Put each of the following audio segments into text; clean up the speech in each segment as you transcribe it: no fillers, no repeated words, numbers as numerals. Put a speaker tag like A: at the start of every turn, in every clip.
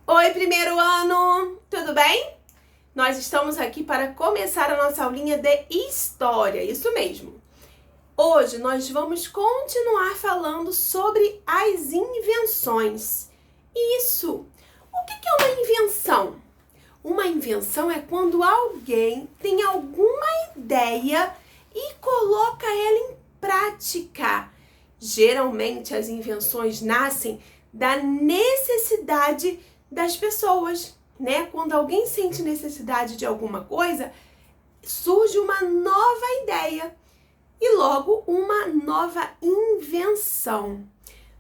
A: Oi, primeiro ano! Tudo bem? Nós estamos aqui para começar a nossa aulinha de História, isso mesmo. Hoje nós vamos continuar falando sobre as invenções. Isso! O que é uma invenção? Uma invenção é quando alguém tem alguma ideia e coloca ela em prática. Geralmente as invenções nascem da necessidade das pessoas, né? Quando alguém sente necessidade de alguma coisa, surge uma nova ideia e logo uma nova invenção.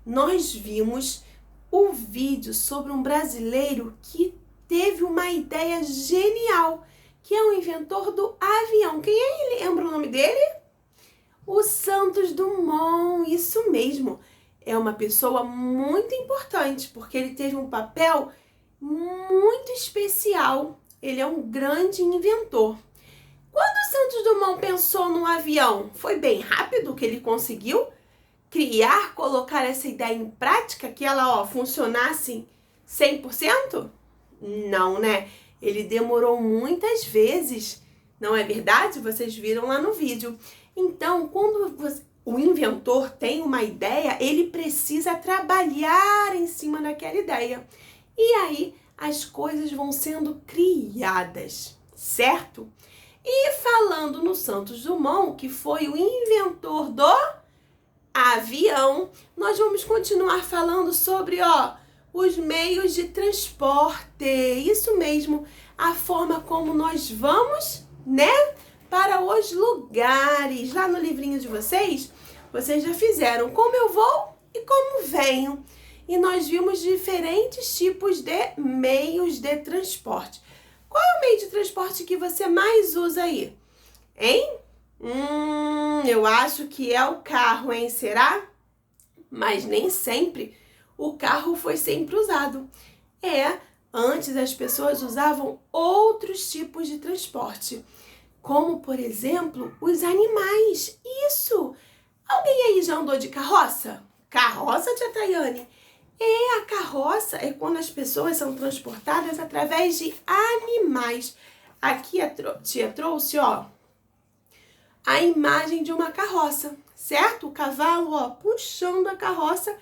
A: Nós vimos o vídeo sobre um brasileiro que teve uma ideia genial, que é o inventor do avião. Quem é ele? Lembra o nome dele? O Santos Dumont, isso mesmo. É uma pessoa muito importante, porque ele teve um papel muito especial. Ele é um grande inventor. Quando o Santos Dumont pensou no avião, foi bem rápido que ele conseguiu criar, colocar essa ideia em prática, que ela funcionasse 100%? Não, né? Ele demorou muitas vezes, não é verdade? Vocês viram lá no vídeo. Então, quando o inventor tem uma ideia, ele precisa trabalhar em cima daquela ideia. E aí, as coisas vão sendo criadas, certo? E falando no Santos Dumont, que foi o inventor do avião, nós vamos continuar falando sobre, os meios de transporte. Isso mesmo, a forma como nós vamos, né, para os lugares. Lá no livrinho de vocês já fizeram como eu vou e como venho. E nós vimos diferentes tipos de meios de transporte. Qual é o meio de transporte que você mais usa aí? Hein? Eu acho que é o carro, hein? Será? Mas nem sempre o carro foi sempre usado. Antes as pessoas usavam outros tipos de transporte, como, por exemplo, os animais. Isso! Alguém aí já andou de carroça? Carroça, tia Tayane? A carroça é quando as pessoas são transportadas através de animais. Aqui a tia trouxe, a imagem de uma carroça, certo? O cavalo, puxando a carroça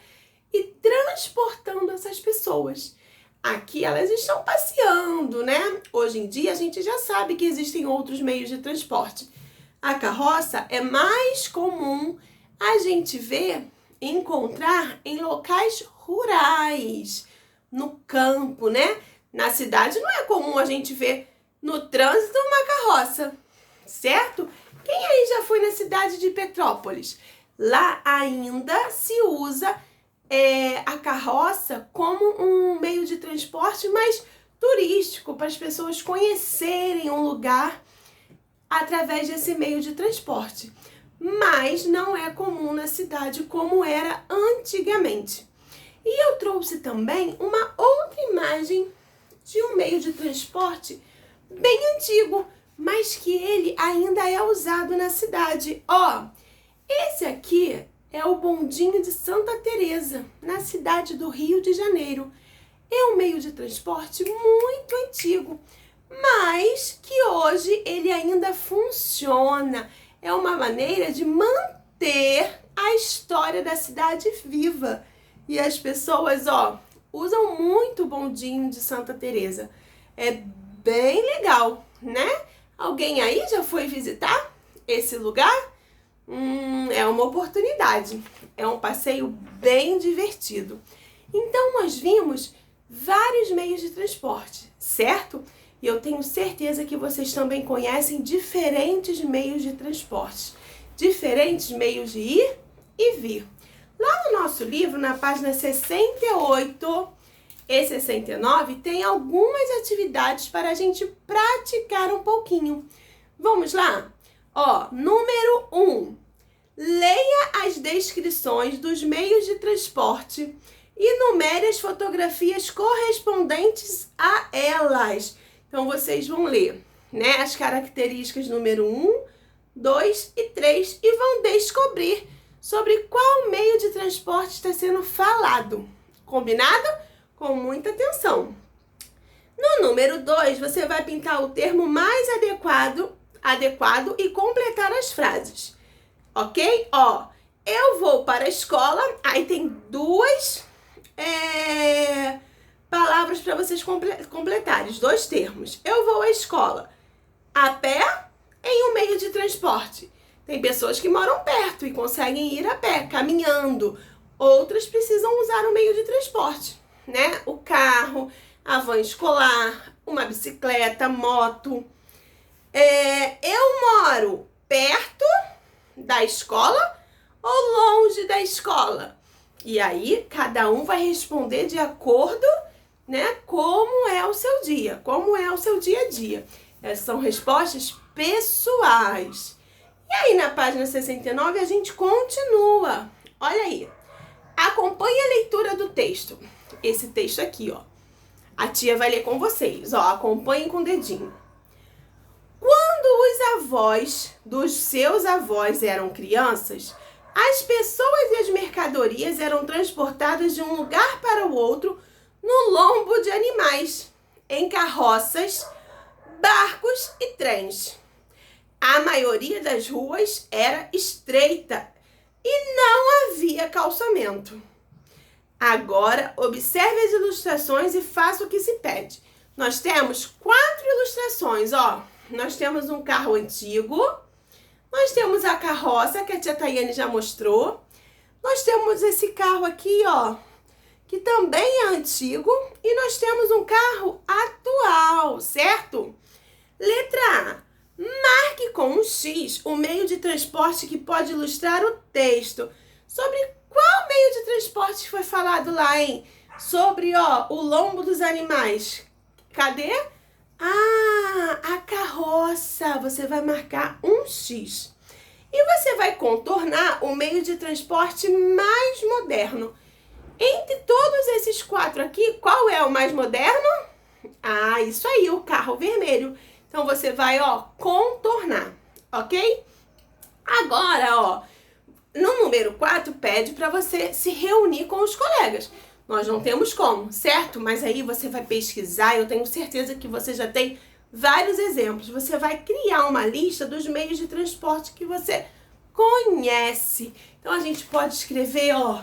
A: e transportando essas pessoas. Aqui elas estão passeando, né? Hoje em dia a gente já sabe que existem outros meios de transporte. A carroça é mais comum a gente encontrar em locais rurais, no campo, né? Na cidade não é comum a gente ver no trânsito uma carroça, certo? Quem aí já foi na cidade de Petrópolis? Lá ainda se usa a carroça como um meio de transporte mais turístico, para as pessoas conhecerem um lugar através desse meio de transporte. Mas não é comum na cidade como era antigamente. E eu trouxe também uma outra imagem de um meio de transporte bem antigo, mas que ele ainda é usado na cidade. Esse aqui é o bondinho de Santa Teresa, na cidade do Rio de Janeiro. É um meio de transporte muito antigo, mas que hoje ele ainda funciona. É uma maneira de manter a história da cidade viva. E as pessoas, usam muito o bondinho de Santa Teresa. É bem legal, né? Alguém aí já foi visitar esse lugar? É uma oportunidade. É um passeio bem divertido. Então, nós vimos vários meios de transporte, certo? E eu tenho certeza que vocês também conhecem diferentes meios de transporte, diferentes meios de ir e vir. Lá no nosso livro, na página 68 e 69, tem algumas atividades para a gente praticar um pouquinho. Vamos lá? Número 1. Leia as descrições dos meios de transporte e numere as fotografias correspondentes a elas. Então, vocês vão ler, né, as características número 1, 2 e 3 e vão descobrir sobre qual meio de transporte está sendo falado. Combinado? Com muita atenção. No número 2, você vai pintar o termo mais adequado e completar as frases. Ok? Ó, eu vou para a escola, aí tem duas palavras para vocês completarem, 2 termos. Eu vou à escola a pé, em um meio de transporte. Tem pessoas que moram perto e conseguem ir a pé, caminhando. Outras precisam usar um meio de transporte, né? O carro, a van escolar, uma bicicleta, moto. Eu moro perto da escola ou longe da escola? E aí, cada um vai responder de acordo, né, como é o seu dia, como é o seu dia a dia. Essas são respostas pessoais. E aí, na página 69, a gente continua. Olha aí. Acompanhe a leitura do texto. Esse texto aqui, ó. A tia vai ler com vocês, ó. Acompanhem com o dedinho. Quando os avós dos seus avós eram crianças, as pessoas e as mercadorias eram transportadas de um lugar para o outro no lombo de animais, em carroças, barcos e trens. A maioria das ruas era estreita e não havia calçamento. Agora, observe as ilustrações e faça o que se pede. Nós temos 4 ilustrações, ó. Nós temos um carro antigo, nós temos a carroça, que a tia Tayane já mostrou. Nós temos esse carro aqui, ó, que também é antigo. E nós temos um carro atual, certo? Letra A. Marque com um X o meio de transporte que pode ilustrar o texto. Sobre qual meio de transporte foi falado lá, hein? Sobre, ó, o lombo dos animais. Cadê? Ah, a carroça. Você vai marcar um X. E você vai contornar o meio de transporte mais moderno. Entre todos esses 4 aqui, qual é o mais moderno? Ah, isso aí, o carro vermelho. Então, você vai, ó, contornar, ok? Agora, ó, no número 4, pede para você se reunir com os colegas. Nós não temos como, certo? Mas aí você vai pesquisar, eu tenho certeza que você já tem vários exemplos. Você vai criar uma lista dos meios de transporte que você conhece. Então, a gente pode escrever, ó,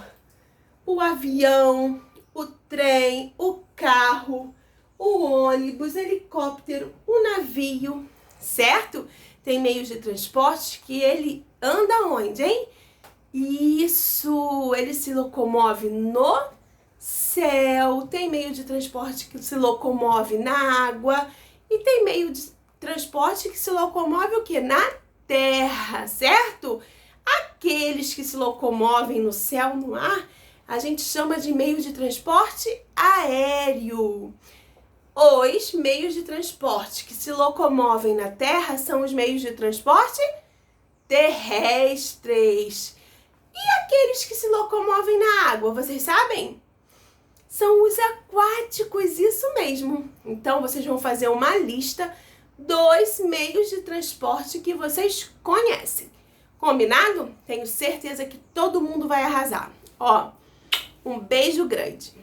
A: o avião, o trem, o carro, o ônibus, helicóptero, o navio, certo? Tem meios de transporte que ele anda onde, hein? Isso, ele se locomove no céu. Tem meio de transporte que se locomove na água. E tem meio de transporte que se locomove o quê? Na terra, certo? Aqueles que se locomovem no céu, no ar, a gente chama de meio de transporte aéreo. Os meios de transporte que se locomovem na terra são os meios de transporte terrestres. E aqueles que se locomovem na água, vocês sabem? São os aquáticos, isso mesmo. Então, vocês vão fazer uma lista dos meios de transporte que vocês conhecem. Combinado? Tenho certeza que todo mundo vai arrasar. Ó, um beijo grande.